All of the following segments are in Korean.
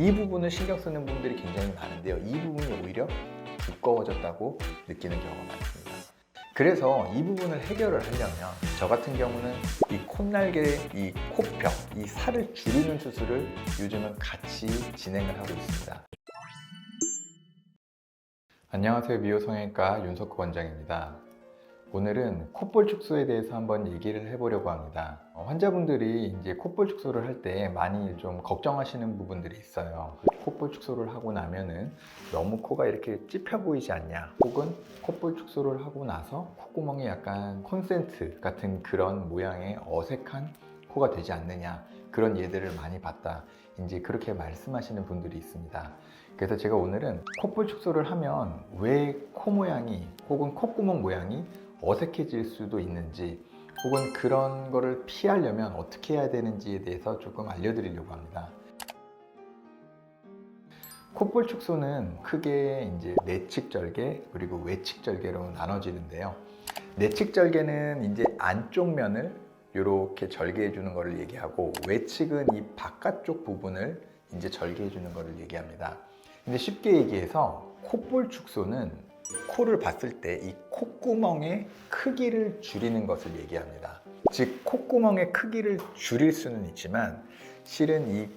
이 부분을 신경 쓰는 분들이 굉장히 많은데요. 이 부분이 오히려 두꺼워졌다고 느끼는 경우가 많습니다. 그래서 이 부분을 해결을 하려면 저 같은 경우는 이 콧날개, 이 코뼈, 이 살을 줄이는 수술을 요즘은 같이 진행을 하고 있습니다. 안녕하세요. 미호성형외과 윤석호 원장입니다. 오늘은 콧볼 축소에 대해서 한번 얘기를 해보려고 합니다. 환자분들이 이제 콧볼 축소를 할 때 많이 좀 걱정하시는 부분들이 있어요. 콧볼 축소를 하고 나면은 너무 코가 이렇게 찝혀 보이지 않냐, 혹은 콧볼 축소를 하고 나서 콧구멍이 약간 콘센트 같은 그런 모양의 어색한 코가 되지 않느냐, 그런 예들을 많이 봤다, 이제 그렇게 말씀하시는 분들이 있습니다. 그래서 제가 오늘은 콧볼 축소를 하면 왜 코 모양이 혹은 콧구멍 모양이 어색해질 수도 있는지, 혹은 그런 거를 피하려면 어떻게 해야 되는지에 대해서 조금 알려드리려고 합니다. 콧볼 축소는 크게 이제 내측 절개 그리고 외측 절개로 나눠지는데요. 내측 절개는 이제 안쪽 면을 이렇게 절개해 주는 것을 얘기하고, 외측은 이 바깥쪽 부분을 이제 절개해 주는 것을 얘기합니다. 근데 쉽게 얘기해서 콧볼 축소는 코를 봤을 때 이 콧구멍의 크기를 줄이는 것을 얘기합니다. 즉, 콧구멍의 크기를 줄일 수는 있지만 실은 이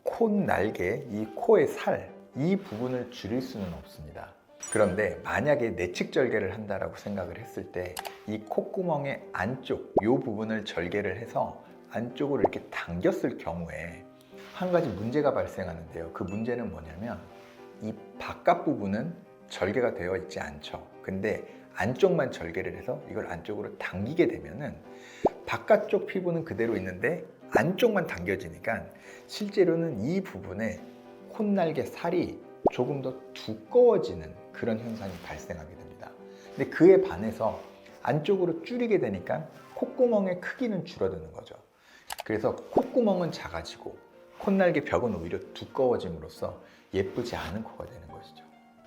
콧날개, 이 코의 살, 이 부분을 줄일 수는 없습니다. 그런데 만약에 내측 절개를 한다라고 생각을 했을 때 이 콧구멍의 안쪽, 이 부분을 절개를 해서 안쪽으로 이렇게 당겼을 경우에 한 가지 문제가 발생하는데요. 그 문제는 뭐냐면 이 바깥 부분은 절개가 되어 있지 않죠. 근데 안쪽만 절개를 해서 이걸 안쪽으로 당기게 되면은 바깥쪽 피부는 그대로 있는데 안쪽만 당겨지니까 실제로는 이 부분에 콧날개 살이 조금 더 두꺼워지는 그런 현상이 발생하게 됩니다. 근데 그에 반해서 안쪽으로 줄이게 되니까 콧구멍의 크기는 줄어드는 거죠. 그래서 콧구멍은 작아지고 콧날개 벽은 오히려 두꺼워짐으로써 예쁘지 않은 코가 되는 것이죠.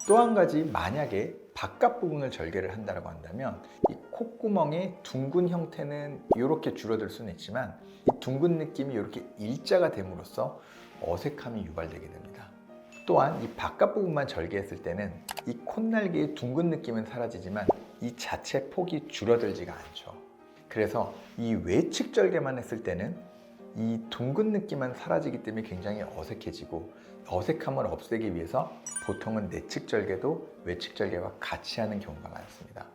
또 한 가지, 만약에 바깥 부분을 절개를 한다고 한다면 이 콧구멍의 둥근 형태는 이렇게 줄어들 수는 있지만 이 둥근 느낌이 이렇게 일자가 됨으로써 어색함이 유발되게 됩니다. 또한 이 바깥 부분만 절개했을 때는 이 콧날개의 둥근 느낌은 사라지지만 이 자체 폭이 줄어들지가 않죠. 그래서 이 외측 절개만 했을 때는 이 둥근 느낌만 사라지기 때문에 굉장히 어색해지고, 어색함을 없애기 위해서 보통은 내측 절개도 외측 절개와 같이 하는 경우가 많습니다.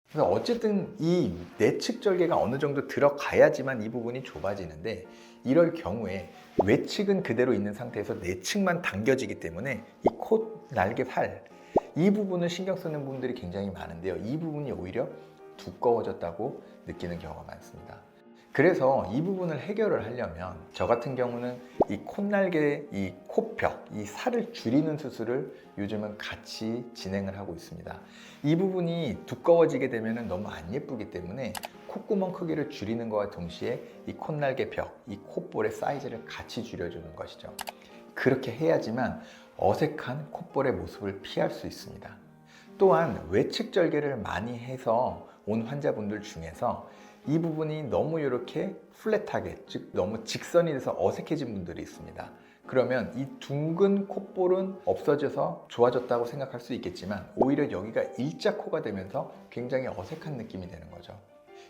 그래서 어쨌든 이 내측 절개가 어느 정도 들어가야지만 이 부분이 좁아지는데, 이럴 경우에 외측은 그대로 있는 상태에서 내측만 당겨지기 때문에 이 콧 날개 살, 이 부분을 신경 쓰는 분들이 굉장히 많은데요. 이 부분이 오히려 두꺼워졌다고 느끼는 경우가 많습니다. 그래서 이 부분을 해결을 하려면 저 같은 경우는 이 콧날개, 이 코뼈, 이 살을 줄이는 수술을 요즘은 같이 진행을 하고 있습니다. 이 부분이 두꺼워지게 되면 너무 안 예쁘기 때문에 콧구멍 크기를 줄이는 것과 동시에 이 콧날개 벽, 이 콧볼의 사이즈를 같이 줄여주는 것이죠. 그렇게 해야지만 어색한 콧볼의 모습을 피할 수 있습니다. 또한 외측 절개를 많이 해서 온 환자분들 중에서 이 부분이 너무 이렇게 플랫하게, 즉 너무 직선이 돼서 어색해진 분들이 있습니다. 그러면 이 둥근 콧볼은 없어져서 좋아졌다고 생각할 수 있겠지만 오히려 여기가 일자코가 되면서 굉장히 어색한 느낌이 되는 거죠.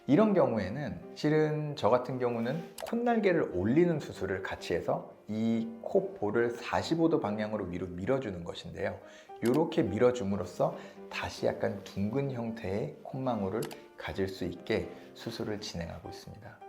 이런 경우에는 실은 저 같은 경우는 콧날개를 올리는 수술을 같이 해서 이 콧볼을 45도 방향으로 위로 밀어주는 것인데요. 이렇게 밀어줌으로써 다시 약간 둥근 형태의 콧망울을 가질 수 있게 수술을 진행하고 있습니다.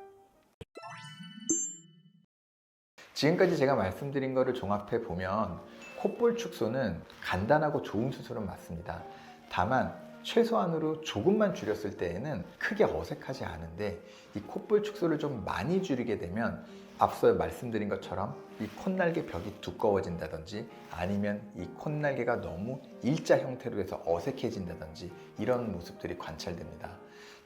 지금까지 제가 말씀드린 것을 종합해 보면 콧볼 축소는 간단하고 좋은 수술은 맞습니다. 다만 최소한으로 조금만 줄였을 때에는 크게 어색하지 않은데, 이 콧볼 축소를 좀 많이 줄이게 되면 앞서 말씀드린 것처럼 이 콧날개 벽이 두꺼워진다든지, 아니면 이 콧날개가 너무 일자 형태로 해서 어색해진다든지, 이런 모습들이 관찰됩니다.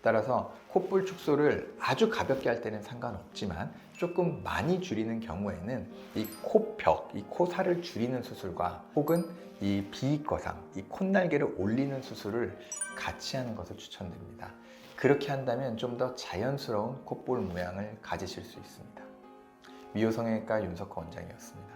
따라서 콧볼 축소를 아주 가볍게 할 때는 상관없지만 조금 많이 줄이는 경우에는 이 코벽, 이 코살을 줄이는 수술과 혹은 이 비익거상, 이 콧날개를 올리는 수술을 같이 하는 것을 추천드립니다. 그렇게 한다면 좀 더 자연스러운 콧볼 모양을 가지실 수 있습니다. 미호성형외과 윤석호 원장이었습니다.